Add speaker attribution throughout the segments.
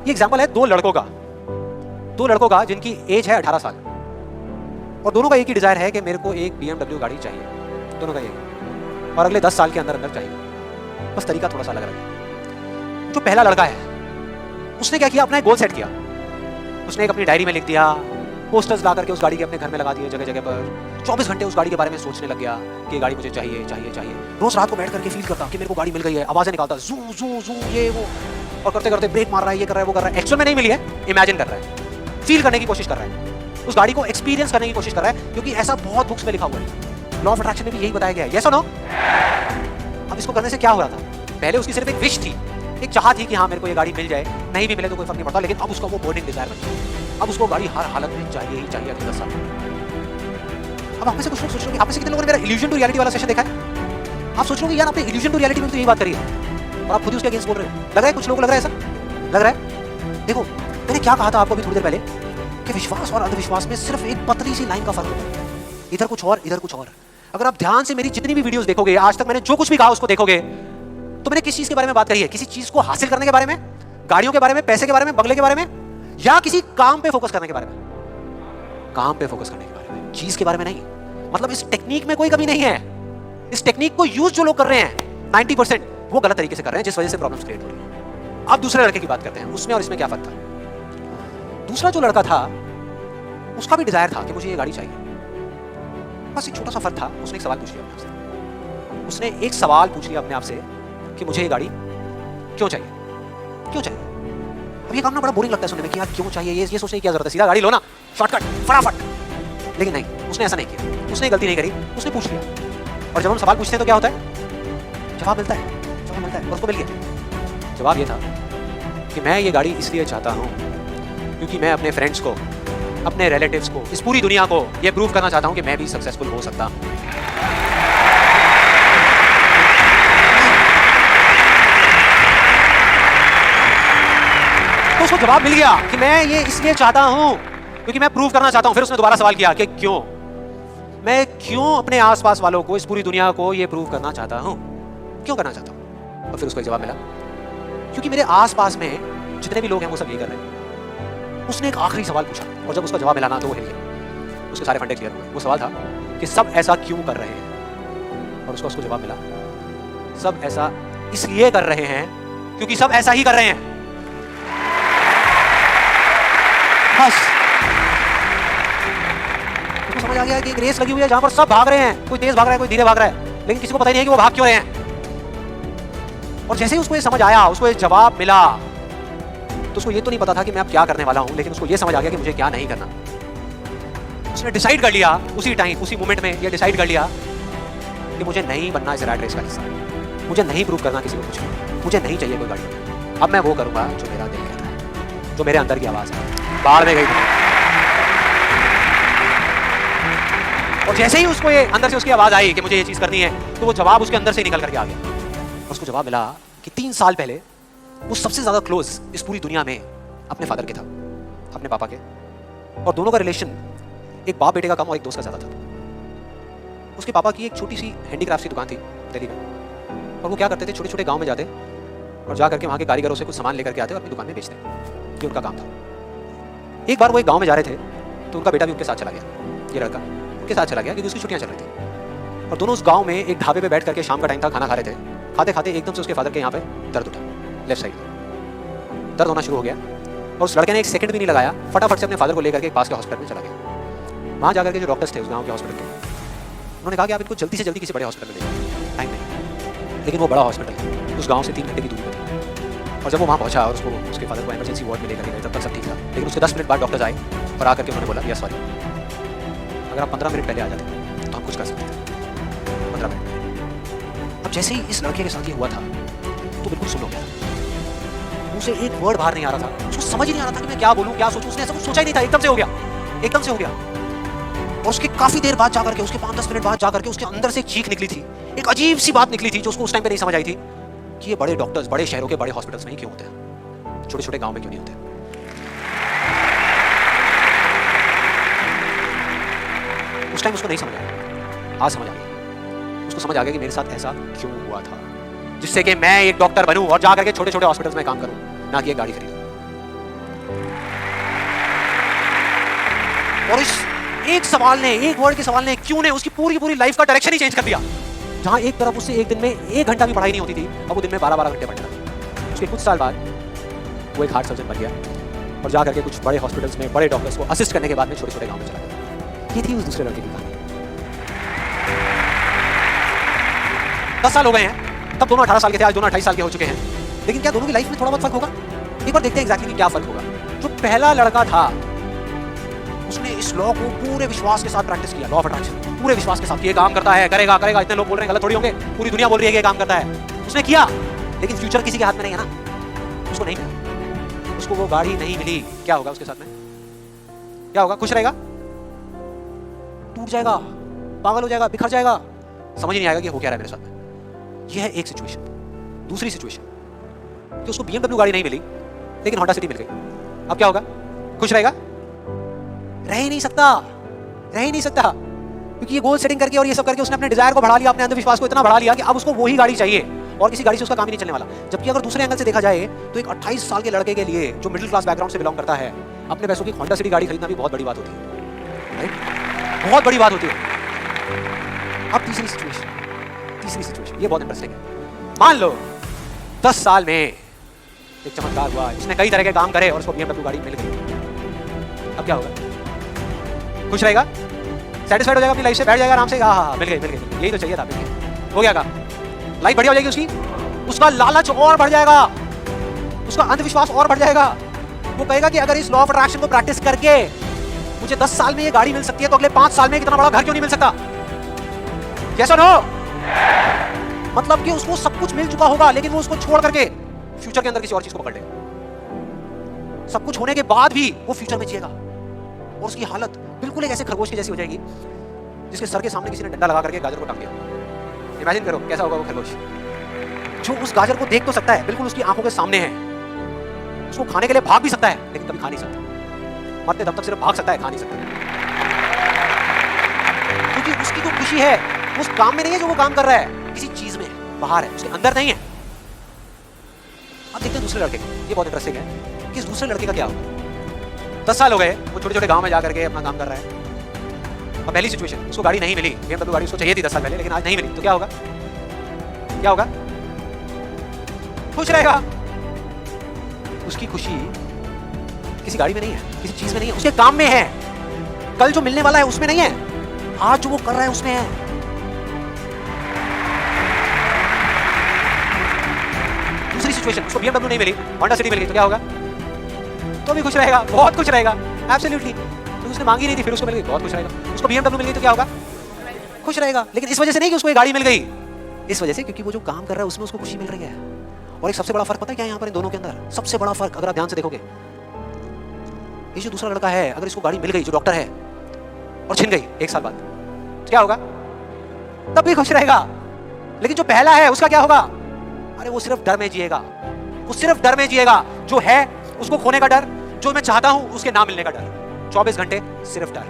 Speaker 1: ये एग्जाम्पल है दो लड़कों का जिनकी एज है 18 साल और दोनों का एक ही डिजायर है कि मेरे को एक BMW गाड़ी चाहिए, दोनों का एक, और अगले 10 साल के अंदर अंदर चाहिए। बस तरीका थोड़ा सा अलग है। जो पहला लड़का है उसने क्या किया, अपना एक गोल सेट किया। उसने एक अपनी डायरी में लिख दिया, पोस्टर्स ला करके उस गाड़ी के अपने घर में लगा दिए जगह जगह पर। 24 घंटे उस गाड़ी के बारे में सोचने लग गया कि ये गाड़ी मुझे चाहिए चाहिए चाहिए। रोज रात को बैठ करके फील करता कि मेरे को गाड़ी मिल गई है, आवाजें निकालता जू जू जू ये वो, और करते करते ब्रेक मार रहा है, ये कर रहा है वो कर रहा है। एक्चुअल में नहीं मिली है, इमेजिन कर रहा है, फील करने की कोशिश कर रहा है, उस गाड़ी को एक्सपीरियंस करने की कोशिश कर रहा है, क्योंकि ऐसा बहुत बुक्स में लिखा हुआ है। लॉ ऑफ अट्रैक्शन में भी यही बताया गया है। यस और नो? अब इसको करने से क्या हो रहा था, पहले उसकी सिर्फ एक विश थी, एक चाह थी कि हाँ मेरे को ये गाड़ी मिल जाए, नहीं भी मिले तो कोई फर्क नहीं पड़ता, लेकिन अब उसका वो बर्निंग डिजायर बन गया। अब उसको गाड़ी हर हालत में चाहिए ही चाहिए अगले 10 साल। अब आप में से कुछ लोग सोच रहे हो, आप में से कितने लोगों ने मेरा इल्यूजन टू रियलिटी वाला सेशन देखा है? आप सोच रहे हो यार आपने इल्यूजन टू रियलिटी में तो यही बात करी है और आप खुद ही उसके अगेंस्ट बोल रहे हो। लग रहा है कुछ लोगों को, लग रहा है ऐसा लग रहा है? देखो मैंने क्या कहा था आपको अभी थोड़ी देर पहले कि विश्वास और अंधविश्वास में सिर्फ एक पतली सी लाइन का फर्क होता है, इधर कुछ और इधर कुछ और। अगर आप ध्यान से मेरी जितनी भी वीडियोस देखोगे, आज तक मैंने जो कुछ भी कहा उसको देखोगे, तो मैंने किस चीज के बारे में बात करी है? किसी चीज को हासिल करने के बारे में, गाड़ियों के बारे में, पैसे के बारे में, बंगले के बारे में, या किसी काम पे फोकस करने के बारे में? काम पे फोकस करने के बारे में, चीज के बारे में नहीं। मतलब इस टेक्निक में कोई कमी नहीं है। इस टेक्निक को यूज जो लोग कर रहे हैं 90% वो गलत तरीके से कर रहे हैं, जिस वजह से प्रॉब्लम्स क्रिएट हो रही है। अब दूसरे लड़के की बात करते हैं, उसमें और इसमें क्या फर्क था। दूसरा जो लड़का था उसका भी डिजायर था कि मुझे ये गाड़ी चाहिए, बस एक छोटा सा फर्क था। उसने एक सवाल पूछ लिया अपने आप से, उसने एक सवाल पूछ लिया अपने आप से कि मुझे ये गाड़ी क्यों चाहिए, क्यों चाहिए। अब ये काम ना बड़ा बोरिंग लगता है सुनने में कि यार क्यों चाहिए, ये सोचने की क्या जरूरत है, सीधा गाड़ी लो ना, शॉर्टकट फटाफट। लेकिन नहीं, उसने ऐसा नहीं किया, उसने गलती नहीं करी, उसने पूछ लिया। और जब हम सवाल पूछते हैं तो क्या होता है, जवाब मिलता है, जवाब मिलता है। और उसको मिल गया। जवाब ये था कि मैं ये गाड़ी इसलिए चाहता हूँ क्योंकि मैं अपने फ्रेंड्स को, अपने रिलेटिव्स को, इस पूरी दुनिया को ये प्रूव करना चाहता हूँ कि मैं भी सक्सेसफुल हो सकता हूँ। तो उसको जवाब मिल गया कि मैं ये इसलिए चाहता हूँ क्योंकि मैं प्रूव करना चाहता हूँ। फिर उसने दोबारा सवाल किया कि क्यों, मैं क्यों अपने आसपास वालों को, इस पूरी दुनिया को ये प्रूव करना चाहता हूँ, क्यों करना चाहता हूँ। और फिर उसको एक जवाब मिला, क्योंकि मेरे आसपास में जितने भी लोग हैं वो सब ये कर रहे हैं। उसने एक आखिरी सवाल पूछा और जब उसका जवाब मिला ना तो वो हिल गया, उसके सारे फंडे क्लियर हुए। वो सवाल था कि सब ऐसा क्यों कर रहे हैं, और उसको जवाब मिला, सब ऐसा इसलिए कर रहे हैं क्योंकि सब ऐसा ही कर रहे हैं। बस उसको समझ आ गया कि एक रेस लगी हुई है जहां पर सब भाग रहे हैं, कोई तेज भाग रहा है, कोई धीरे भाग रहा है, लेकिन किसी को पता ही नहीं है कि वो भाग क्यों रहे हैं। और जैसे ही उसको ये समझ आया, उसको ये जवाब मिला, तो उसको ये तो नहीं पता था कि मैं अब क्या करने वाला हूं, लेकिन उसको ये समझ आ गया कि मुझे क्या नहीं करना। उसने डिसाइड कर लिया उसी टाइम, उसी मोमेंट में ये डिसाइड कर लिया कि मुझे नहीं बनना इस रैट रेस का हिस्सा, मुझे नहीं प्रूव करना किसी को कुछ, मुझे नहीं चाहिए कोई गाड़ी। अब मैं वो करूंगा जो मेरा दिल कहता है, जो मेरे अंदर की आवाज है। बाहर में गई थी। और जैसे ही उसको ये अंदर से उसकी आवाज आई कि मुझे ये चीज करनी है, तो वो जवाब उसके अंदर से निकल करके आ गया। उसको जवाब मिला कि 3 साल पहले वो सबसे ज्यादा क्लोज इस पूरी दुनिया में अपने फादर के था, अपने पापा के, और दोनों का रिलेशन एक बाप बेटे का कम और एक दोस्त का ज्यादा था। उसके पापा की एक छोटी सी हैंडीक्राफ्ट की दुकान थी दिल्ली में, और वो क्या करते थे, छोटे छोटे गांव में जाते और जा करके वहां के कारीगरों से कुछ सामान लेकर के आते और अपनी दुकान में बेचते। ये उनका काम था। एक बार वो एक गांव में जा रहे थे तो उनका बेटा भी उनके साथ चला गया, ये लड़का उनके साथ चला गया क्योंकि उसकी छुट्टियां चल रही थी। और दोनों उस गांव में एक ढाबे पे बैठ करके शाम का टाइम था, खाना खा रहे थे। खाते खाते एकदम से उसके फादर के यहाँ पे दर्द उठा, लेफ्ट साइड दर्द होना शुरू हो गया, और उस लड़के ने एक सेकंड भी नहीं लगाया, फटाफट से अपने फादर को लेकर के पास के हॉस्पिटल में चला गया। वहाँ जाकर के जो डॉक्टर्स थे उस गाँव के हॉस्पिटल के, उन्होंने कहा कि आप इनको जल्दी से जल्दी किसी बड़े हॉस्पिटल में ले जाइए, टाइम नहीं। लेकिन वो बड़ा हॉस्पिटल उस गाँव से 3 घंटे की दूरी पर था। और जब वो वहाँ पहुँचा और उसके फादर को इमरजेंसी वार्ड में लेकर गए, तब तक सब ठीक था। लेकिन उसके 10 मिनट बाद डॉक्टर्स आए और आकर के उन्होंने बोला, या सॉरी, अगर आप 15 मिनट पहले आ जाते तो हम कुछ कर सकते थे। 15 मिनट। अब जैसे ही इस लड़के के साथ ये हुआ था तो बिल्कुल सुन हो गया, मुझसे एक वर्ड बाहर नहीं आ रहा था, उसको समझ ही नहीं आ रहा था कि मैं क्या बोलूँ, क्या सोचूं। उसने ऐसा कुछ सोचा ही नहीं था, एकदम से हो गया, एकदम से हो गया। और उसके काफी देर बाद जाकर के, उसके 5-10 मिनट बाद जाकर के उसके अंदर से एक चीख निकली थी, एक अजीब सी बात निकली थी जो उसको उस टाइम पे नहीं समझ आई थी कि ये बड़े डॉक्टर्स बड़े शहरों के बड़े हॉस्पिटल्स में ही क्यों होते हैं, छोटे छोटे गांव में क्यों नहीं होते। उस टाइम उसको नहीं समझ आया, आज समझ आ गया। उसको समझ आ गया कि मेरे साथ ऐसा क्यों हुआ था, जिससे कि मैं एक डॉक्टर बनूं और जाकर के छोटे छोटे हॉस्पिटल्स में काम करूं, ना कि एक गाड़ी खरीदूं। और इस एक सवाल ने, एक वर्ड के सवाल ने, क्यों ने उसकी पूरी पूरी लाइफ का डायरेक्शन ही चेंज कर दिया। जहां एक तरफ उससे एक दिन में 1 घंटा भी पढ़ाई नहीं होती थी, अब वो दिन में 12-12 घंटे पढ़ने लगा। उसके कुछ साल बाद वो एक हार्ट सर्जन बन गया और जा करके कुछ बड़े हॉस्पिटल्स में बड़े डॉक्टर्स को असिस्ट करने के बाद में छोटे छोटे गांव में चला गया। ये थी उस दूसरे लड़के की कहानी। 10 साल हो गए हैं, तब दोनों 18 साल के थे, आज दोनों 28 साल के हो चुके हैं। लेकिन क्या दोनों की लाइफ में थोड़ा बहुत फर्क होगा? एक बार देखते हैं एग्जैक्टली क्या फर्क होगा। जो पहला लड़का था उसने इस लॉ को पूरे विश्वास के साथ प्रैक्टिस किया, लॉ ऑफ अट्रैक्शन, पूरे विश्वास के साथ ये काम करता है, करेगा करेगा, इतने लोग बोल रहे हैं गलत थोड़ी होंगे, पूरी दुनिया बोल रही है कि ये काम करता है, उसने किया। लेकिन फ्यूचर किसी के हाथ में नहीं है ना, उसको नहीं मिला, उसको वो गाड़ी नहीं मिली। क्या होगा उसके साथ में? क्या होगा? खुश रहेगा? टूट जाएगा, पागल हो जाएगा, बिखर जाएगा, समझ नहीं आएगा कि हो क्या रहा है मेरे साथ में। यह है एक सिचुएशन। दूसरी सिचुएशन कि उसको BMW गाड़ी नहीं मिली लेकिन होंडा सिटी मिल गई। अब क्या होगा? खुश रहेगा? रह ही नहीं सकता, रह ही नहीं सकता, क्योंकि ये गोल सेटिंग करके और ये सब करके उसने अपने डिजायर को बढ़ा लिया, अपने अंधविश्वास को इतना बढ़ा लिया कि अब उसको वही गाड़ी चाहिए और किसी गाड़ी से उसका काम ही नहीं चलने वाला। जबकि अगर दूसरे एंगल से देखा जाए तो एक 28 साल के लड़के के लिए जो मिडिल क्लास बैकग्राउंड से बिलोंग करता है, अपने पैसों की होंडा सिटी गाड़ी खरीदना भी बहुत बड़ी बात होती है, बहुत बड़ी बात होती है। अब तीसरी सिचुएशन ये बहुत इंटरेस्टिंग है। मान लो 10 साल में एक चमत्कार हुआ, इसने कई तरह के काम करे और उसको BMW गाड़ी मिल गई। अब क्या होगा? खुश रहेगा? सेटिस्फाइड हो जाएगा अपनी लाइफ से, बैठ जाएगा आराम से, हाँ मिल गई, यही तो चाहिए था, मिल गई, हो गया काम, लाइफ बढ़िया हो जाएगी उसकी। उसका लालच और बढ़ जाएगा, उसका अंधविश्वास और बढ़ जाएगा। वो कहेगा कि अगर इस लॉ ऑफ अट्रैक्शन को प्रैक्टिस करके मुझे 10 साल में ये गाड़ी मिल सकती है तो अगले 5 साल में कितना बड़ा घर क्यों नहीं मिल सकता? कैसा नो? मतलब कि उसको सब कुछ मिल चुका होगा लेकिन वो उसको छोड़ करके फ्यूचर के अंदर किसी और चीज को पकड़ लेगा। सब कुछ होने के बाद भी वो फ्यूचर में जिएगा और उसकी हालत बिल्कुल एक ऐसे खरगोश की जैसी हो जाएगी जिसके सर के सामने किसी ने डंडा लगा करके गाजर को टांग दिया। इमेजिन करो कैसा होगा वो खरगोश, जो उस गाजर को देख तो सकता है, बिल्कुल उसकी आंखों के सामने है, उसको खाने के लिए भाग भी सकता है लेकिन कभी खा नहीं सकता, मरते दम तक सिर्फ भाग सकता है, खा नहीं सकता, क्योंकि उसकी जो खुशी है उस काम में नहीं है जो वो काम कर रहा है, किसी चीज में है, बाहर है, उसके अंदर नहीं है। अब देखते हैं दूसरे लड़के को, ये बहुत इंटरेस्टिंग है कि इस दूसरे लड़के का क्या होगा। 10 साल हो गए, वो छोटे छोटे गांव में जाकर के अपना काम कर रहा है। अब पहली सिचुएशन, उसको गाड़ी नहीं मिली, BMW गाड़ी उसको चाहिए थी 10 साल पहले लेकिन आज नहीं मिली, तो क्या होगा? क्या होगा? खुश रहेगा? उसकी खुशी किसी गाड़ी में नहीं है, किसी चीज में नहीं है, उसके काम में है। कल जो मिलने वाला है उसमें नहीं है, आज जो वो कर रहा है उसमें है। दूसरी सिचुएशन, उसको BMW नहीं मिली, होंडा सिटी मिल गई, तो क्या होगा? तो भी खुश रहेगा, बहुत खुश रहेगा, एब्सोल्युटली। तो उसने मांगी नहीं थी, फिर उसको मिल गई, बहुत खुश रहेगा। उसको BMW मिल गई तो क्या होगा? खुश रहेगा। लेकिन इस वजह से नहीं कि उसको ये गाड़ी मिल गई, इस वजह से क्योंकि वो जो काम कर रहा है उसमें उसको खुशी मिल रही है। और एक सबसे बड़ा फर्क पता है क्या है यहाँ पर इन दोनों के अंदर? सबसे बड़ा फर्क अगर आप ध्यान से देखोगे, ये जो दूसरा लड़का है अगर इसको गाड़ी मिल गई जो डॉक्टर है और छिन गई 1 साल बाद, तो क्या होगा? तब भी खुश रहेगा। लेकिन जो पहला है उसका क्या होगा? अरे वो सिर्फ डर में जिएगा, वो सिर्फ डर में जिएगा, जो है उसको खोने का डर, जो मैं चाहता हूं उसके ना मिलने का डर, 24 घंटे सिर्फ डर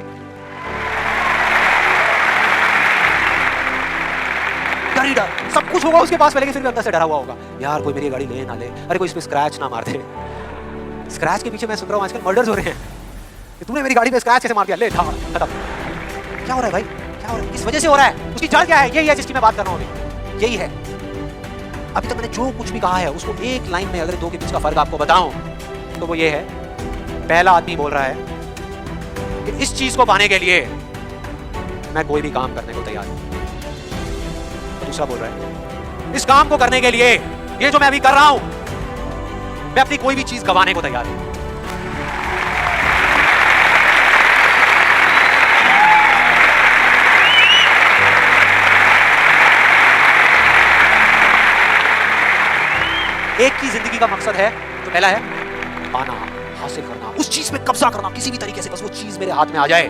Speaker 1: ही डर। सब कुछ होगा उसके पास लेकिन फिर भी अंदर से डरा हुआ होगा, यार कोई मेरी गाड़ी ले ना ले, अरे कोई इस पे स्क्रैच ना मार दे। स्क्रैच के पीछे मैं सुन रहा हूं आजकल मर्डर्स हो रहे हैं, तूने मेरी गाड़ी पे स्क्रैच कैसे मार दिया, ले खत्म। क्या हो रहा है भाई, क्या हो रहा है? इस वजह से हो रहा है। उसकी जड़ क्या है? यही है जिसकी मैं बात कर रहा हूं अभी, यही है। अभी तक मैंने जो कुछ भी कहा है उसको एक लाइन में अगर दो के बीच का फर्क आपको बताऊं तो वो ये है, पहला आदमी बोल रहा है कि इस चीज को पाने के लिए मैं कोई भी काम करने को तैयार हूं, और दूसरा बोल रहा है इस काम को करने के लिए ये जो मैं अभी कर रहा हूं मैं अपनी कोई भी चीज गंवाने को तैयार हूं। एक की जिंदगी का मकसद है तो पहला है पाना, हासिल करना, उस चीज पे कब्जा करना किसी भी तरीके से, बस वो चीज मेरे हाथ में आ जाए।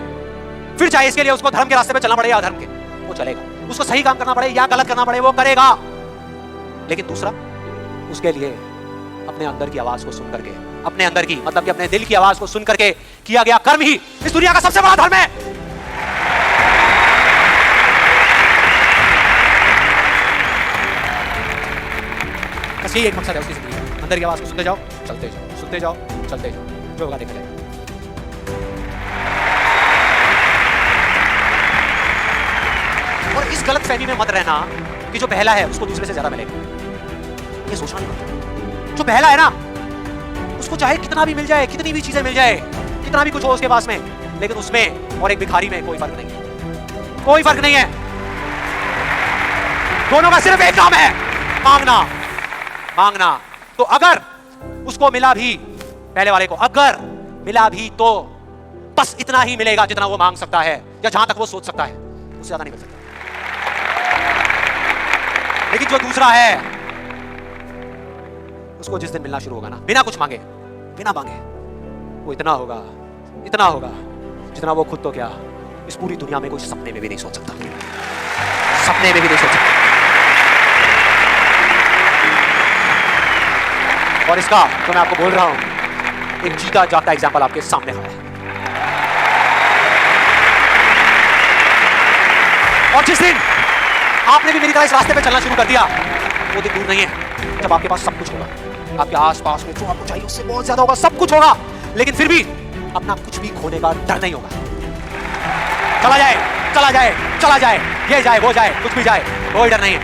Speaker 1: फिर चाहे इसके लिए उसको धर्म के रास्ते पे चलना पड़े या अधर्म के, वो चलेगा। उसको सही काम करना पड़े या गलत करना पड़े वो करेगा। लेकिन दूसरा, उसके लिए अपने अंदर की आवाज को सुन करके, अपने अंदर की मतलब कि अपने दिल की आवाज को सुन करके किया गया कर्म ही इस दुनिया का सबसे बड़ा धर्म है। बस यही एक मकसद है उसकी जिंदगी का, अंदर की आवाज को सुनते जाओ, चलते जाओ, सुनते जाओ, चलते जाओ, जो होगा देखा जाएगा। इस गलत फहमी में मत रहना कि जो पहला है उसको दूसरे से ज्यादा मिलेगा। ये सोचना नहीं पड़ता। जो पहला है ना उसको चाहे कितना भी मिल जाए, कितनी भी चीजें मिल जाए, कितना भी कुछ हो उसके पास में, लेकिन उसमें और एक भिखारी में कोई फर्क नहीं है। कोई फर्क नहीं है। दोनों का सिर्फ एक काम है, मांगना। मांगना। तो अगर उसको मिला भी, पहले वाले को अगर मिला भी, तो बस इतना ही मिलेगा जितना वो मांग सकता है या जहां तक वो सोच सकता है, उससे ज्यादा नहीं मिल सकता। लेकिन जो दूसरा है उसको जिस दिन मिलना शुरू होगा ना, बिना कुछ मांगे, बिना मांगे, वो इतना होगा जितना वो खुद तो क्या इस पूरी दुनिया में कोई सपने में भी नहीं सोच सकता। सपने में भी नहीं सोच सकता। और इसका तो मैं आपको बोल रहा हूं, एक जीता जागता एग्जांपल आपके सामने खड़ा है। और जिस दिन आपने भी मेरी तरह इस रास्ते पे चलना शुरू कर दिया, वो दिन दूर नहीं है जब आपके पास सब कुछ होगा, आपके आसपास में जो आपको चाहिए उससे बहुत ज्यादा होगा, सब कुछ होगा, लेकिन फिर भी अपना कुछ भी खोने का डर नहीं होगा। चला जाए, चला जाए, चला जाए, ये जाए, वो जाए, कुछ भी जाए, कोई डर नहीं है।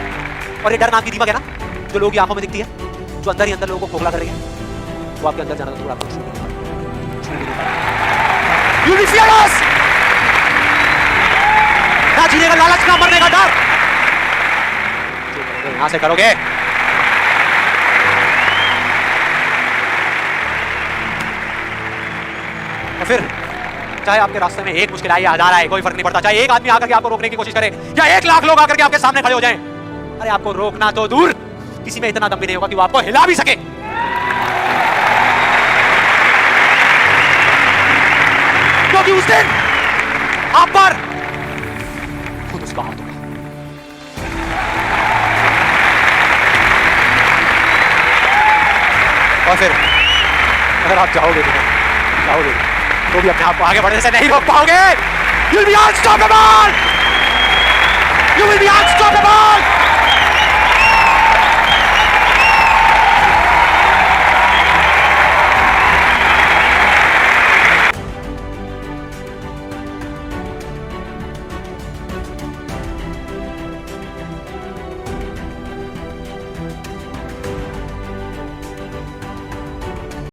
Speaker 1: और ये डर नाम की दीमक है ना, जो लोगों की आंखों में दिखती है, जो अंदर ही अंदर लोगों को खोखला कर रही है, वो आपके अंदर जाना तो आपको छू नहीं पाएगा। You'll be fearless! ना जीने का लालच, ना मरने का डर। यहां से करोगे तो फिर चाहे आपके रास्ते में एक मुश्किल आए या हजार आए, कोई फर्क नहीं पड़ता। चाहे एक आदमी आकर के आपको रोकने की कोशिश करे या 1 लाख लोग आकर के आपके सामने खड़े हो जाएं, अरे आपको रोकना तो दूर, किसी में इतना दम भी नहीं होगा कि वो आपको हिला भी सके। क्योंकि उस दिन आप पर खुद उसका हाथ होगा। और फिर अगर आप चाहोगे तो भी अपने आप को आगे बढ़ने से नहीं रोक पाओगे। You'll be unstoppable! You will be unstoppable!